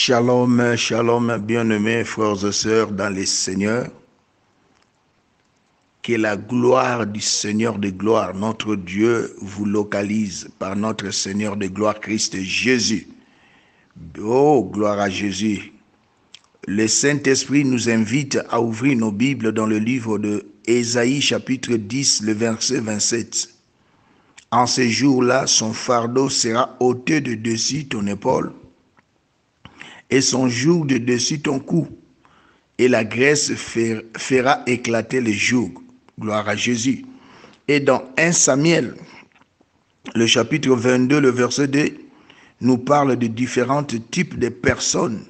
Shalom, shalom, bien-aimés frères et sœurs dans les Seigneurs. Que la gloire du Seigneur de gloire, notre Dieu, vous localise par notre Seigneur de gloire, Christ Jésus. Oh, gloire à Jésus. Le Saint-Esprit nous invite à ouvrir nos Bibles dans le livre de Ésaïe, chapitre 10, le verset 27. En ces jours-là, son fardeau sera ôté de dessus ton épaule et son joug de dessus ton cou, et la graisse fera éclater le joug. Gloire à Jésus. Et dans 1 Samuel, le chapitre 22, le verset 2, nous parle de différents types de personnes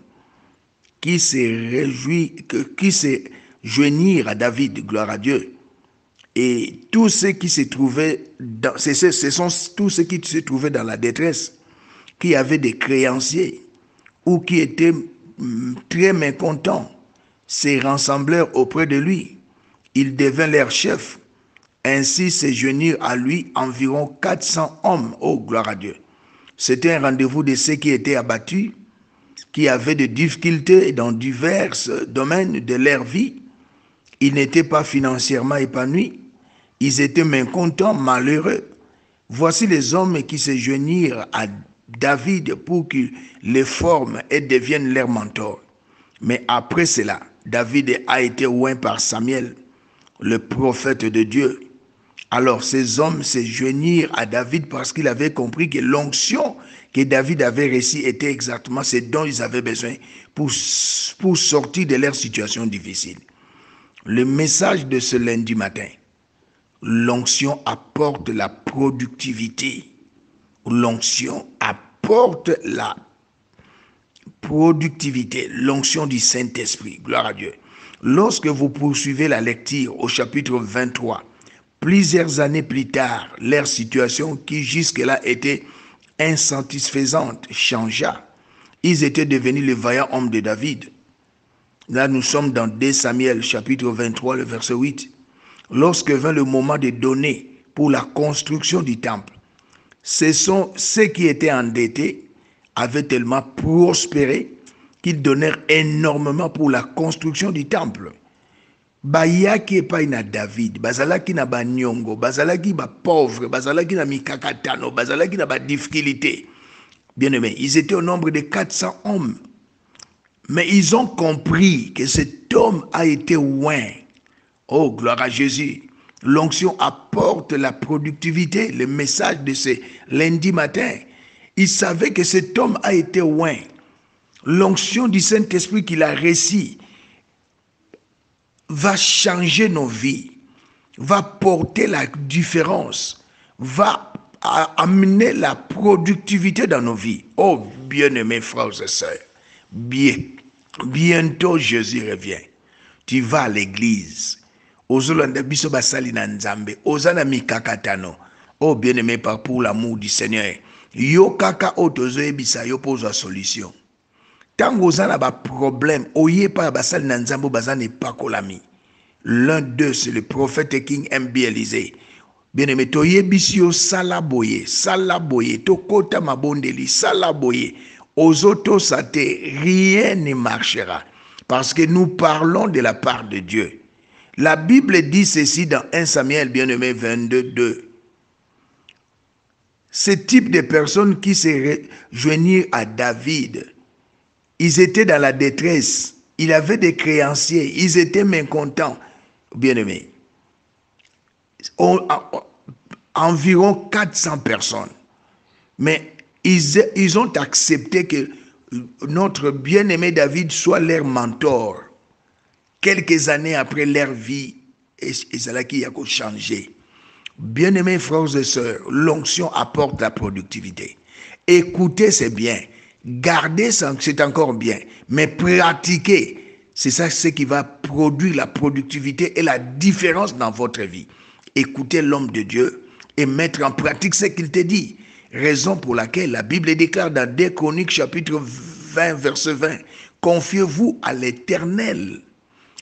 qui se joignirent à David, gloire à Dieu. Et tous ceux qui se trouvaient ce sont tous ceux qui se trouvaient dans la détresse, qui avaient des créanciers ou qui étaient très mécontents, se rassemblèrent auprès de lui. Il devint leur chef. Ainsi se joignirent à lui environ 400 hommes. Oh, gloire à Dieu. C'était un rendez-vous de ceux qui étaient abattus, qui avaient des difficultés dans divers domaines de leur vie. Ils n'étaient pas financièrement épanouis. Ils étaient mécontents, malheureux. Voici les hommes qui se joignirent à David pour qu'il les forme et devienne leur mentor. Mais après cela, David a été oint par Samuel, le prophète de Dieu. Alors ces hommes se joignirent à David parce qu'ils avaient compris que l'onction que David avait reçue était exactement ce dont ils avaient besoin pour sortir de leur situation difficile. Le message de ce lundi matin: l'onction apporte la productivité. L'onction apporte la productivité, l'onction du Saint-Esprit. Gloire à Dieu. Lorsque vous poursuivez la lecture au chapitre 23, plusieurs années plus tard, leur situation qui jusque-là était insatisfaisante changea. Ils étaient devenus les vaillants hommes de David. Là, nous sommes dans 2 Samuel, chapitre 23, le verset 8. Lorsque vint le moment de donner pour la construction du temple, ce sont ceux qui étaient endettés avaient tellement prospéré qu'ils donnèrent énormément pour la construction du temple. Bayaki epai na David, bazalaki na banyongo, bazalaki ba pauvre, bazalaki na mikakatano, bazalaki na ba difficulté. Bien-aimés, ils étaient au nombre de 400 hommes. Mais ils ont compris que cet homme a été oint. Oh, gloire à Jésus. L'onction apporte la productivité, le message de ce lundi matin. Ils savaient que cet homme a été oint. L'onction du Saint-Esprit qu'il a reçue va changer nos vies, va porter la différence, va amener la productivité dans nos vies. Oh, bien-aimés frères et sœurs, bientôt Jésus revient. Tu vas à l'église. Ozolanda biso basali na nzambe, ozana mikakatano. Oh, bien-aimé, pour l'amour du Seigneur. Yo kaka otozo ebisa yo pose la solution. Tango ozana ba problème, oye pa basali na nzambe bazane pakolami. L'un d'eux, c'est le prophète King M.B. Élisée. Bien-aimé, toye bisio salaboye, to kota mabondeli, salaboye. Aux autos saté, rien ne marchera. Parce que nous parlons de la part de Dieu. La Bible dit ceci dans 1 Samuel, bien-aimé, 22, 2. Ce type de personnes qui se joignirent à David, ils étaient dans la détresse, ils avaient des créanciers, ils étaient mécontents. Bien-aimés, environ 400 personnes. Mais ils ont accepté que notre bien-aimé David soit leur mentor. Quelques années après leur vie, et c'est là qu'il y a changé. Bien-aimés frères et sœurs, l'onction apporte la productivité. Écouter, c'est bien. Garder, c'est encore bien. Mais pratiquer, c'est ça ce qui va produire la productivité et la différence dans votre vie. Écoutez l'homme de Dieu et mettre en pratique ce qu'il te dit. Raison pour laquelle la Bible déclare dans 2 Chroniques chapitre 20, verset 20, confiez-vous à l'Éternel.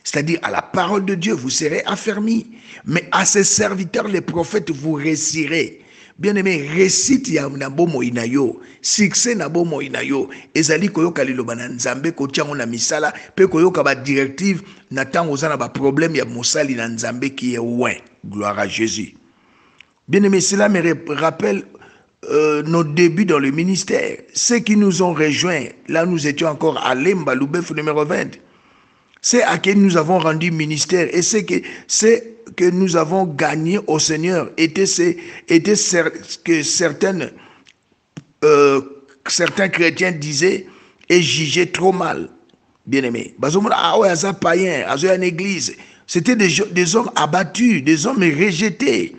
C'est-à-dire à la parole de Dieu, vous serez affermis. Mais à ses serviteurs, les prophètes, vous réussirez. Bien-aimé, récite ya na bomo inayo, succès na bomo inayo, ezali koyoka liloba na nzambe kotiango na misala, pe koyoka ba directive na tango za na ba problème ya mosali na nzambe qui est loin. Gloire à Jésus. Bien-aimé, cela me rappelle nos débuts dans le ministère. Ceux qui nous ont rejoints, là nous étions encore à Lemba, Lubefu numéro 20. C'est à qui nous avons rendu ministère et c'est que nous avons gagné au Seigneur était que certains chrétiens disaient et jugeaient trop mal. Bien-aimés. Ah ouais, ça païen, à une église. C'était des hommes abattus, des hommes rejetés.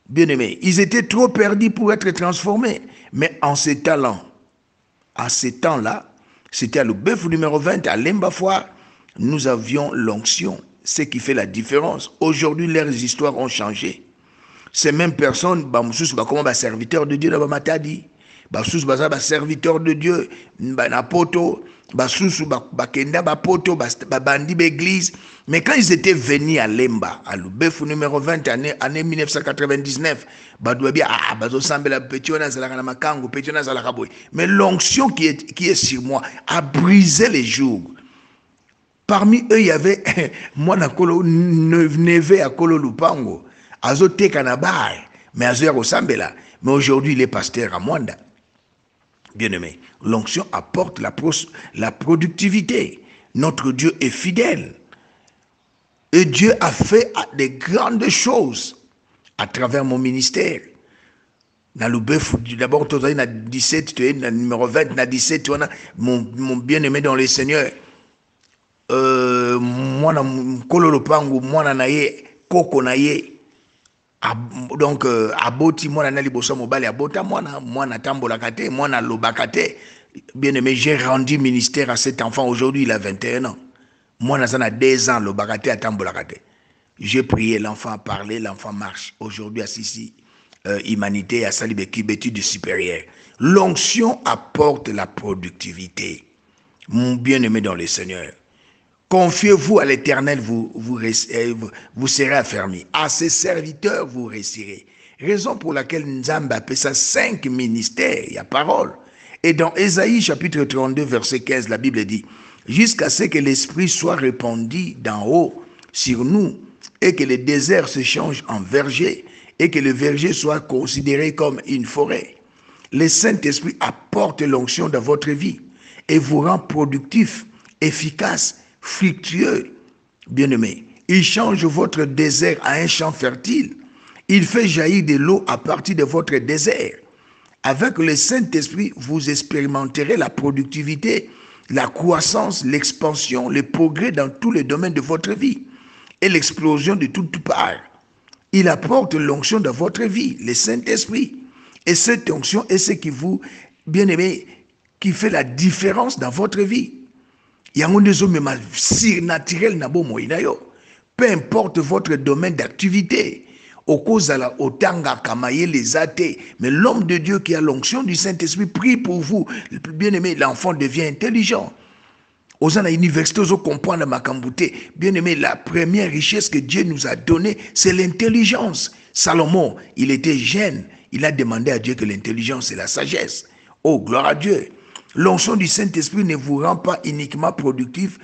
Bien-aimés. Ils étaient trop perdus pour être transformés. Mais en ces temps-là, c'était à Lubefu numéro 20, à Lembafoire, nous avions l'onction, ce qui fait la différence. Aujourd'hui, leurs histoires ont changé. Ces mêmes personnes, comme serviteurs de Dieu, serviteurs de Dieu, mais quand ils étaient venus à Lemba, à Lubefu numéro 20, année 1999, mais l'onction qui est sur moi a brisé les jours. Parmi eux, il y avait moi neve à Kolo Lupango, Azote Kanabar, mais Azote Sambela. Mais aujourd'hui, il est pasteur à Mwanda. Bien-aimé, l'onction apporte la productivité. Notre Dieu est fidèle. Et Dieu a fait des grandes choses à travers mon ministère. D'abord, tu as 17, tu es numéro 20, 17, tu as mon bien-aimé dans le Seigneur. Mwana kololo pangu mwana na ye koko na ye donc aboti mwana na liboso mobali abota mwana tambola kate mwana lobaka te. Bien-aimé, j'ai rendu ministère à cet enfant. Aujourd'hui il a 21 ans. Mwana ça na 2 ans lobaka te atambola kate. J'ai prié, l'enfant a parlé, l'enfant marche. Aujourd'hui à Sisi humanité à Salibeki études supérieures. L'onction apporte la productivité. Mon bien-aimé dans le Seigneur, confiez-vous à l'Éternel, vous serez affermis. À ses serviteurs, vous réussirez. Raison pour laquelle Nzamba appelle ça 5 ministères, il y a parole. Et dans Ésaïe chapitre 32, verset 15, la Bible dit, jusqu'à ce que l'Esprit soit répandu d'en haut sur nous, et que le désert se change en verger, et que le verger soit considéré comme une forêt. Le Saint-Esprit apporte l'onction dans votre vie et vous rend productif, efficace, fructueux, bien-aimé. Il change votre désert à un champ fertile. Il fait jaillir de l'eau à partir de votre désert. Avec le Saint-Esprit, vous expérimenterez la productivité, la croissance, l'expansion, le progrès dans tous les domaines de votre vie et l'explosion de toutes parts. Il apporte l'onction dans votre vie, le Saint-Esprit. Et cette onction est ce qui vous, bien-aimé, qui fait la différence dans votre vie. Peu importe votre domaine d'activité, mais l'homme de Dieu qui a l'onction du Saint-Esprit prie pour vous. Bien-aimé, l'enfant devient intelligent. Aux universités, aux comprendre bien-aimé, la première richesse que Dieu nous a donnée, c'est l'intelligence. Salomon, il était jeune, il a demandé à Dieu que l'intelligence et la sagesse. Oh, gloire à Dieu. L'onction du Saint-Esprit ne vous rend pas uniquement productif,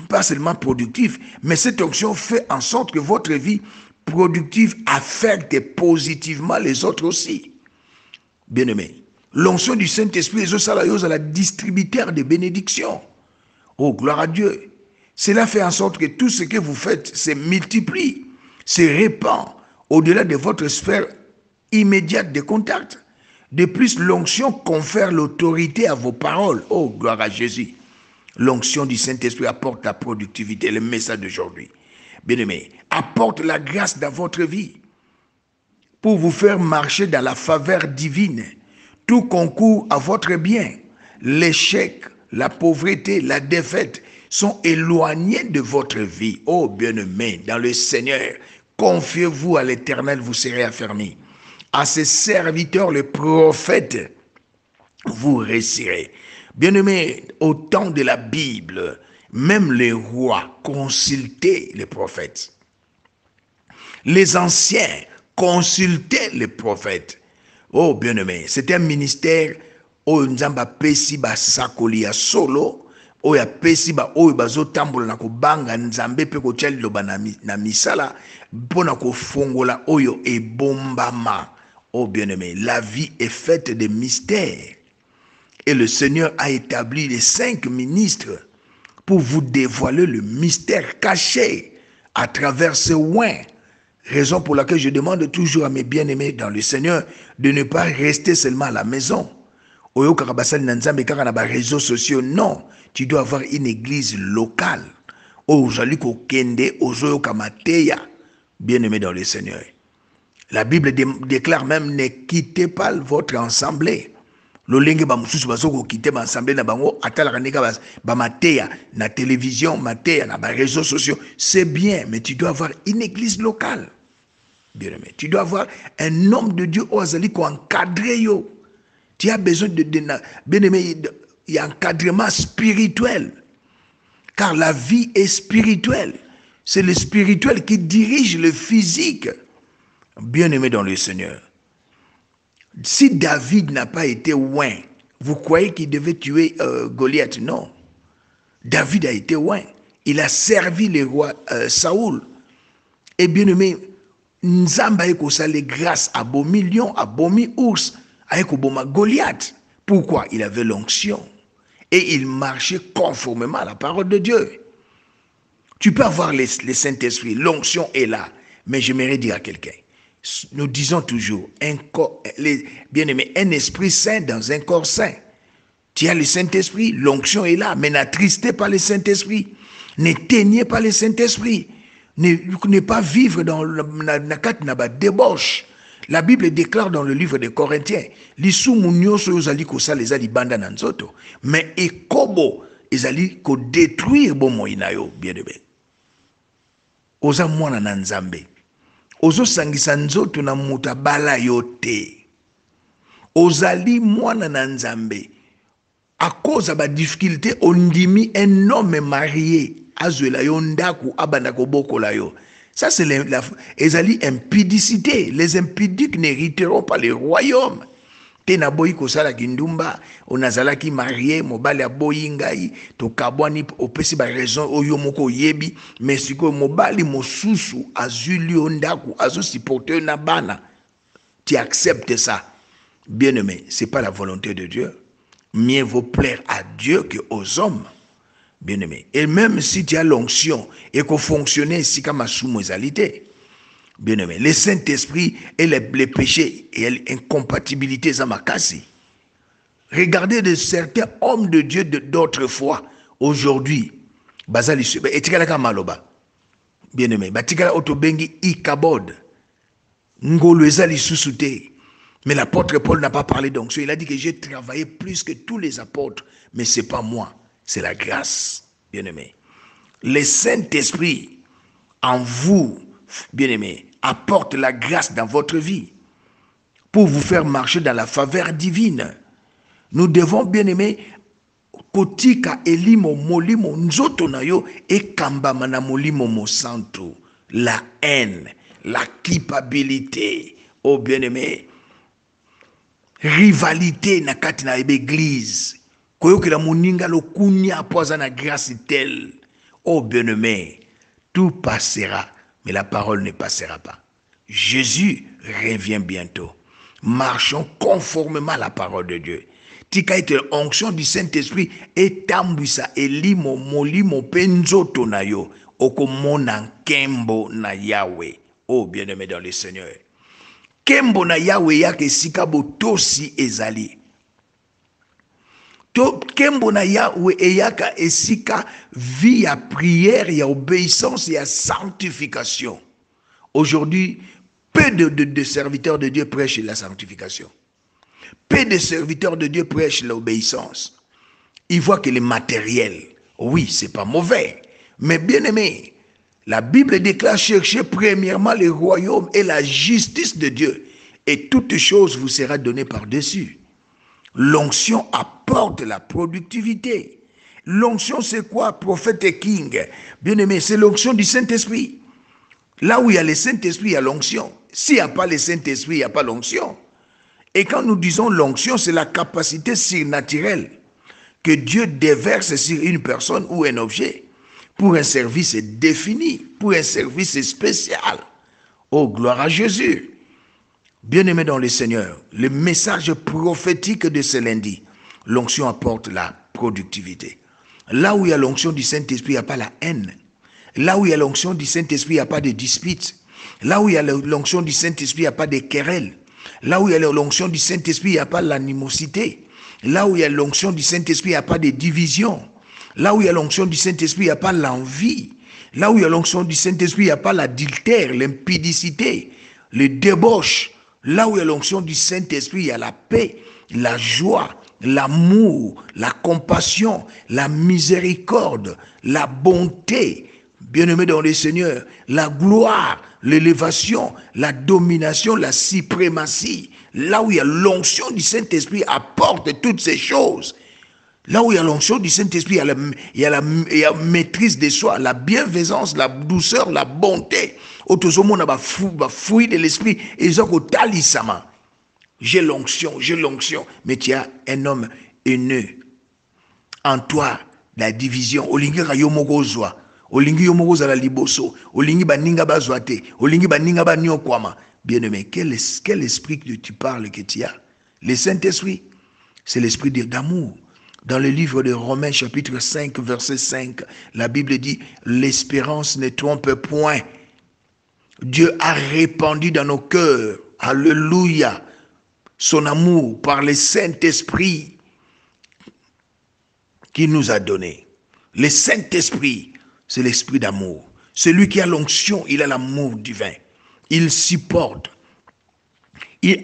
pas seulement productif, mais cette onction fait en sorte que votre vie productive affecte positivement les autres aussi. Bien-aimé, l'onction du Saint-Esprit est la distributeur de bénédictions. Oh, gloire à Dieu. Cela fait en sorte que tout ce que vous faites se multiplie, se répand au-delà de votre sphère immédiate de contact. De plus, l'onction confère l'autorité à vos paroles. Oh, gloire à Jésus. L'onction du Saint-Esprit apporte la productivité, le message d'aujourd'hui. Bien-aimé, apporte la grâce dans votre vie pour vous faire marcher dans la faveur divine. Tout concourt à votre bien. L'échec, la pauvreté, la défaite sont éloignés de votre vie. Oh, bien-aimé, dans le Seigneur, confiez-vous à l'Éternel, vous serez affermis. À ses serviteurs, les prophètes, vous réussirez. Bien-aimés, au temps de la Bible, même les rois consultaient les prophètes. Les anciens consulter les prophètes. Oh, bien-aimé, c'est un ministère où Nzamba pesi ba sakoli ya solo, où ya pesi ba oyo bazo tambola na kobanga Nzambe pe ko tshali loba na misala pona ko fongola oyo e bombama. Oh, bien-aimé, la vie est faite de mystères. Et le Seigneur a établi les 5 ministres pour vous dévoiler le mystère caché à travers ce oin. Raison pour laquelle je demande toujours à mes bien-aimés dans le Seigneur de ne pas rester seulement à la maison. Oyo karabasali na nzambe kaka na ba réseaux sociaux. Non, tu dois avoir une église locale. Ozali ko kende ozoyo kamateya. Bien-aimés dans le Seigneur. La Bible déclare même ne quittez pas votre assemblée. Lolenge ba mususu bazoko quitter ba assemblée na bango atala kaneka ba mateya na télévision, mateya na ba réseaux sociaux. C'est bien, mais tu dois avoir une église locale. Bien-aimé, tu dois avoir un homme de Dieu ozali ko encadrer yo. Tu as besoin de bien-aimé, il y a un encadrement spirituel. Car la vie est spirituelle. C'est le spirituel qui dirige le physique. Bien-aimé dans le Seigneur. Si David n'a pas été oint, vous croyez qu'il devait tuer Goliath? Non. David a été oint. Il a servi le roi Saoul. Et bien-aimé, Nzamba ekosale grâce à bomi lion, à bomi ours, à ekoboma Goliath. Pourquoi? Il avait l'onction. Et il marchait conformément à la parole de Dieu. Tu peux avoir les Saint-Esprit, l'onction est là. Mais j'aimerais dire à quelqu'un, nous disons toujours, bien-aimé, un esprit saint dans un corps saint. Tu as le Saint-Esprit, l'onction est là, mais n'attristez pas le Saint-Esprit. N'éteignez pas le Saint-Esprit. Ne pas vivre dans la débauche. La Bible déclare dans le livre des Corinthiens, mais ekobo, ezali ko détruire bon moinayo, bien-aimé. Oza mwana na Nzambe. Ozo sangisa nzoto na muta bala yote. Ozali mwana na Nzambe. À cause de la difficulté, on dit un homme marié. Azuela yondaku abandako boko la yo. Ça c'est les impudicité. Les impudiques n'hériteront pas le royaume. Tena boyi kosala kindumba, onazala ki marié, mobali a boyi ngai, to kabwani opesi ba raison oyo moko yebi, mais siko mobali mosusu azuli ondaku, azo supporter na bana. Tu acceptes ça. Bien-aimé, c'est pas la volonté de Dieu. Mieux vaut plaire à Dieu qu'aux hommes. Bien-aimé. Et même si tu as l'onction et qu'on fonctionne ici comme sous-mozalité, bien-aimé, le Saint-Esprit et les péchés et l'incompatibilité zamakasi. Regardez de certains hommes de Dieu d'autrefois, aujourd'hui, bazali etikala maloba. Bien-aimé, batikala otobengi ikabod. Ngolo ezali susute. Mais l'apôtre Paul n'a pas parlé d'onction. Il a dit que j'ai travaillé plus que tous les apôtres, mais ce n'est pas moi, c'est la grâce, bien-aimé. Le Saint-Esprit en vous, bien-aimé, apporte la grâce dans votre vie pour vous faire marcher dans la faveur divine. Nous devons, bien-aimé, kotika elimo molimo nzoto na yo e kambama na molimo mo santo, la haine, la culpabilité, oh bien-aimé, rivalité na kati na église. Koyoke la moninga lo kunya poza na grâce telle. Oh bien-aimé, tout passera, mais la parole ne passera pas. Jésus revient bientôt. Marchons conformément à la parole de Dieu. Tika ete onction du Saint-Esprit et tambwisa elimo molimo penzoto na yo okomona kembo na Yahweh. Oh bien-aimé dans le Seigneur. Kembo na Yahweh yake sikabo tosi ezali. Kembo na Yahweh eyaka esika vie ya prière, ya obéissance, ya sanctification. Aujourd'hui, peu de serviteurs de Dieu prêchent la sanctification. Peu de serviteurs de Dieu prêchent l'obéissance. Ils voient que le matériel, oui, c'est pas mauvais. Mais bien aimé, la Bible déclare chercher premièrement le royaume et la justice de Dieu. Et toute chose vous sera donnée par-dessus. L'onction apporte la productivité. L'onction, c'est quoi, prophète et king? Bien aimé, c'est l'onction du Saint-Esprit. Là où il y a le Saint-Esprit, il y a l'onction. S'il n'y a pas le Saint-Esprit, il n'y a pas l'onction. Et quand nous disons l'onction, c'est la capacité surnaturelle que Dieu déverse sur une personne ou un objet pour un service défini, pour un service spécial. Oh, gloire à Jésus. Bien-aimés dans le Seigneur, le message prophétique de ce lundi, l'onction apporte la productivité. Là où il y a l'onction du Saint-Esprit, il n'y a pas la haine. Là où il y a l'onction du Saint-Esprit, il n'y a pas de dispute. Là où il y a l'onction du Saint-Esprit, il n'y a pas de querelle. Là où il y a l'onction du Saint-Esprit, il n'y a pas l'animosité. Là où il y a l'onction du Saint-Esprit, il n'y a pas de division. Là où il y a l'onction du Saint-Esprit, il n'y a pas l'envie. Là où il y a l'onction du Saint-Esprit, il n'y a pas l'adultère, l'impudicité, le débauche. Là où il y a l'onction du Saint-Esprit, il y a la paix, la joie, l'amour, la compassion, la miséricorde, la bonté. Bien-aimé dans le Seigneur, la gloire, l'élévation, la domination, la suprématie. Là où il y a l'onction du Saint-Esprit apporte toutes ces choses. Là où il y a l'onction du Saint-Esprit, il y a la maîtrise de soi, la bienveillance, la douceur, la bonté. Autosomon a fruit de l'esprit et ils ont talisama. J'ai l'onction. Mais tu as un homme haineux. En toi, la division. Olingi kayomogozwa. Olingi yomogoza la liboso. Olingi baninga bazwate. Olingi baninga banyokwama. Bien-aimé, quel esprit que tu parles que tu as? Le Saint-Esprit, c'est l'esprit d'amour. Dans le livre de Romains chapitre 5, verset 5, la Bible dit, l'espérance ne trompe point. Dieu a répandu dans nos cœurs, alléluia, son amour par le Saint-Esprit qu'il nous a donné. Le Saint-Esprit, c'est l'esprit d'amour. Celui qui a l'onction, il a l'amour divin. Il supporte. Il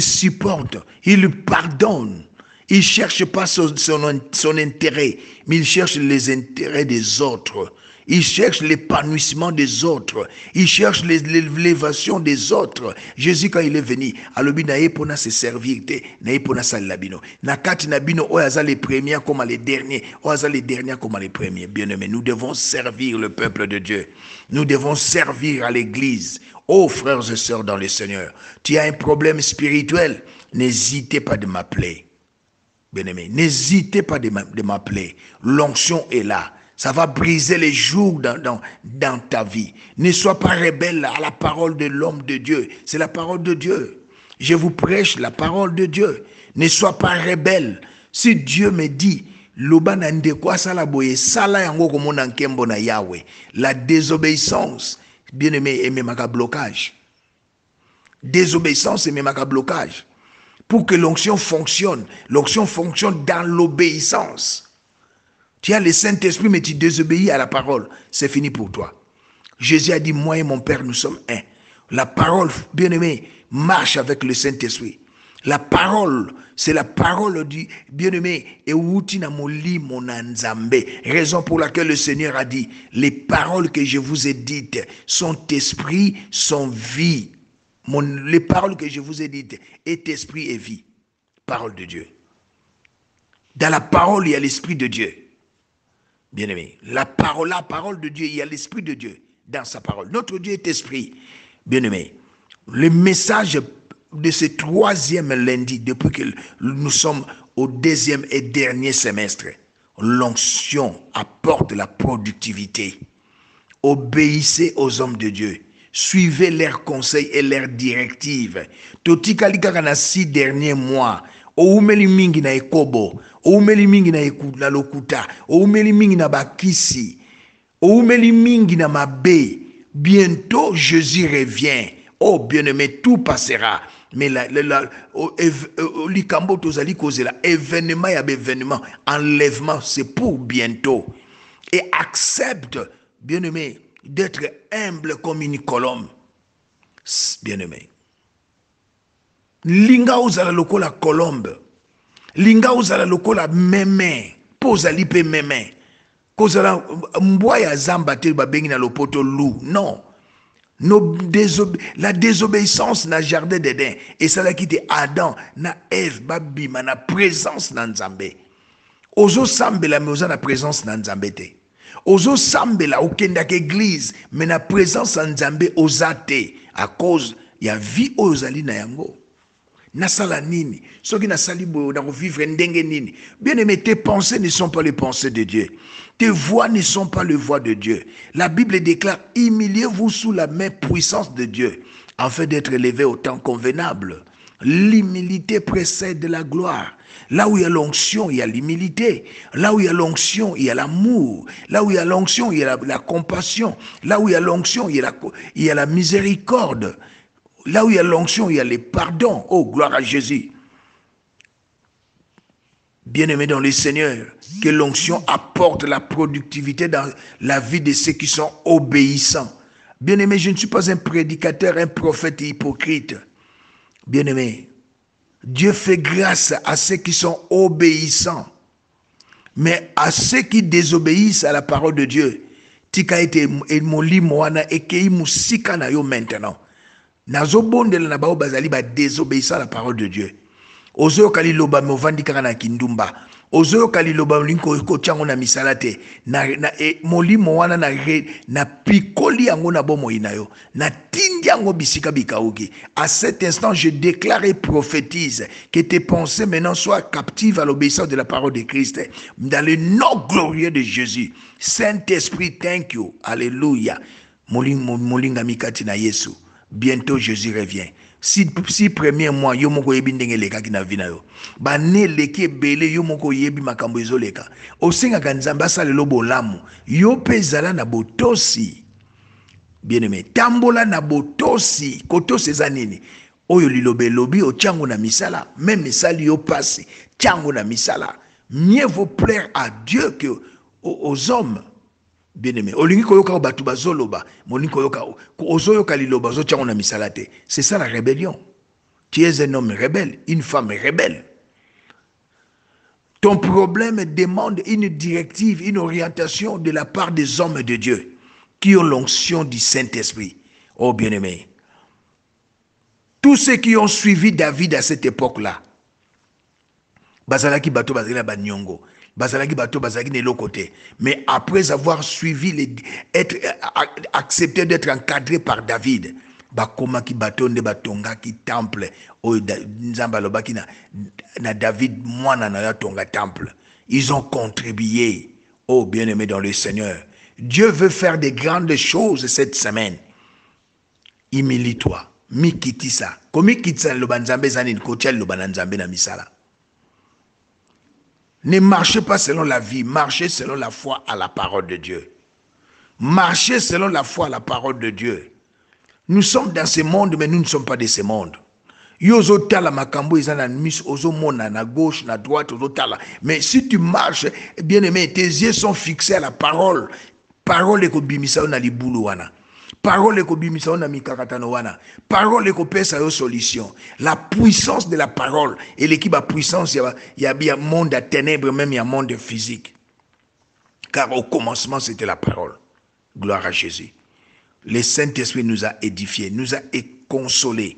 supporte. Il pardonne. Il ne cherche pas son intérêt, mais il cherche les intérêts des autres. Il cherche l'épanouissement des autres. Il cherche l'élévation des autres. Jésus, quand il est venu, alobi na epona se servir te, na epona salila bino. Na kati na bino, oyaza les premiers comme les derniers, oyaza les derniers comme les premiers. Bien-aimés, nous devons servir le peuple de Dieu. Nous devons servir à l'église. Oh frères et sœurs dans le Seigneur, tu as un problème spirituel, n'hésitez pas de m'appeler. Bien-aimé, n'hésitez pas de m'appeler. L'onction est là. Ça va briser les jours dans ta vie. Ne sois pas rebelle à la parole de l'homme de Dieu. C'est la parole de Dieu. Je vous prêche la parole de Dieu. Ne sois pas rebelle. Si Dieu me dit, la désobéissance, bien-aimé, est même un blocage. Désobéissance est même un blocage. Pour que l'onction fonctionne dans l'obéissance. Tu as le Saint-Esprit, mais tu désobéis à la parole. C'est fini pour toi. Jésus a dit, moi et mon Père, nous sommes un. La parole, bien-aimé, marche avec le Saint-Esprit. La parole, c'est la parole du bien-aimé. Raison pour laquelle le Seigneur a dit, les paroles que je vous ai dites sont esprit, sont vie. Les paroles que je vous ai dites est esprit et vie. Parole de Dieu. Dans la parole, il y a l'esprit de Dieu. Bien-aimé, la parole de Dieu, il y a l'esprit de Dieu dans sa parole. Notre Dieu est esprit. Bien-aimé, le message de ce troisième lundi, depuis que nous sommes au deuxième et dernier semestre, l'onction apporte la productivité. Obéissez aux hommes de Dieu. Suivez leurs conseils et leurs directives. Totikalika kana 6 derniers mois. Oumeli mingi na ekobo. Oumeli mingi na lokuta. Oumeli mingi na bakisi. Oumeli mingi na mabe. Bientôt Jésus revient. Oh bien-aimé, tout passera. Mais likambo tozali kozela événement ya événement, enlèvement, c'est pour bientôt. Et accepte, bien-aimé, d'être humble comme une colombe. Bien-aimé. Linga uzala lokola colombe. Linga uzala lokola meme. Pozali pe meme. Kozala mbwa ya zamba te babengi na lopoto loup. Non. La désobéissance na jardin d'Éden. Et ça l'a quitté Adam, na Ève, babima, na présence na Nzambe. Ozo sambe la meusa na présence na Nzambe te. Ozo sambela okendaka église, mais na présence en Nzambe ozate à cause ya vie ozali na yango. Nasala nini, soki nasali boyo na vivre ndenge nini. Bien-aimé, tes pensées ne sont pas les pensées de Dieu. Tes voix ne sont pas les voix de Dieu. La Bible déclare, humiliez-vous sous la main puissance de Dieu, afin d'être élevé au temps convenable. L'humilité précède la gloire. Là où il y a l'onction, il y a l'humilité. Là où il y a l'onction, il y a l'amour. Là où il y a l'onction, il y a la compassion. Là où il y a l'onction, il y a la miséricorde. Là où il y a l'onction, il y a les pardons. Oh, gloire à Jésus. Bien-aimés dans le Seigneur, que l'onction apporte la productivité dans la vie de ceux qui sont obéissants. Bien-aimé, je ne suis pas un prédicateur, un prophète hypocrite. Bien-aimé, Dieu fait grâce à ceux qui sont obéissants. Mais à ceux qui désobéissent à la parole de Dieu, tika ete molimo wana ekei musika na yo maintenant. Nazobondela na bao bazali ba désobéissant à la parole de Dieu. Ozo kali loba movandi kaka na kindumba. Ozo kali loba linko ko tiango na misalate na molimo wana na pikoli yango na bomo inayo na tindi yango bisika bikauki. À cet instant, je déclare et prophétise que tes pensées maintenant soient captives à l'obéissance de la parole de Christ dans le nom glorieux de Jésus. Saint-Esprit, thank you. Alléluia. Molinga mikati na Yesu. Bientôt Jésus revient. Si premier mois yo moko yebi ndenge leka ki na vina yo ba ne leki ebele yo moko yebi makambo ezoleka osenga kanzamba asala lobo lamu yo pezala na botosi. Bien-aimé, tambola na botosi kotosi eza nini oyo lilobe lobi o tiango na misala même misali yo passe tiango na misala. Mieux vaut plaire à Dieu que aux hommes. Bien-aimé, olingi koyoka batu bazoloba, molingi koyoka ozoyoka liloba zo tiango na misalate. C'est ça la rébellion. Tu es un homme rebelle, une femme rebelle. Ton problème demande une directive, une orientation de la part des hommes de Dieu qui ont l'onction du Saint-Esprit. Oh bien-aimé, tous ceux qui ont suivi David à cette époque-là, bazalaki bato bazalaki ba nyongo. Bazalaki bato bazalaki de l'autre côté. Mais après avoir suivi, accepté d'être encadré par David, bakoma ki bato nde batonga ki temple, o nzamba lobaki na David mwana na ya tonga temple. Ils ont contribué. Oh bien-aimé dans le Seigneur, Dieu veut faire des grandes choses cette semaine. Humilie-toi. Mikitisa. Komi kitsa lobanzambe zanine kotiel lobananzambe na misala. Ne marchez pas selon la vie, marchez selon la foi à la parole de Dieu. Marchez selon la foi à la parole de Dieu. Nous sommes dans ce monde, mais nous ne sommes pas de ce monde. Yozo tala makambo izana mis ozo mona na gauche, na droite, ozo tala. Mais si tu marches, bien aimé, tes yeux sont fixés à la parole. Parole eko bimisa na libulu wana. Parole eko bimisa na mikakatano wana. Parole eko pesa yo solution. La puissance de la parole et l'équipe à puissance, il y a bien monde à ténèbres, même il y a monde physique. Car au commencement, c'était la parole. Gloire à Jésus. Le Saint-Esprit nous a édifiés, nous a consolés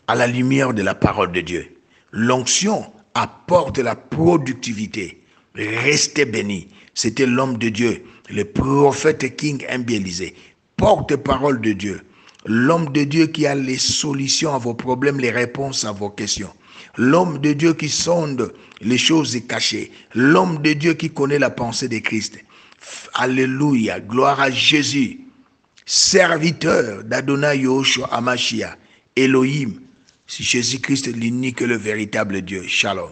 à la lumière de la parole de Dieu. L'onction apporte la productivité. Restez bénis. C'était l'homme de Dieu, le prophète King Mbélizé, porte-parole de Dieu. L'homme de Dieu qui a les solutions à vos problèmes, les réponses à vos questions. L'homme de Dieu qui sonde les choses cachées. L'homme de Dieu qui connaît la pensée de Christ. Alléluia, gloire à Jésus. Serviteur d'Adonai Yahushua Hamashiach, Elohim, si Jésus-Christ l'unique et le véritable Dieu. Shalom.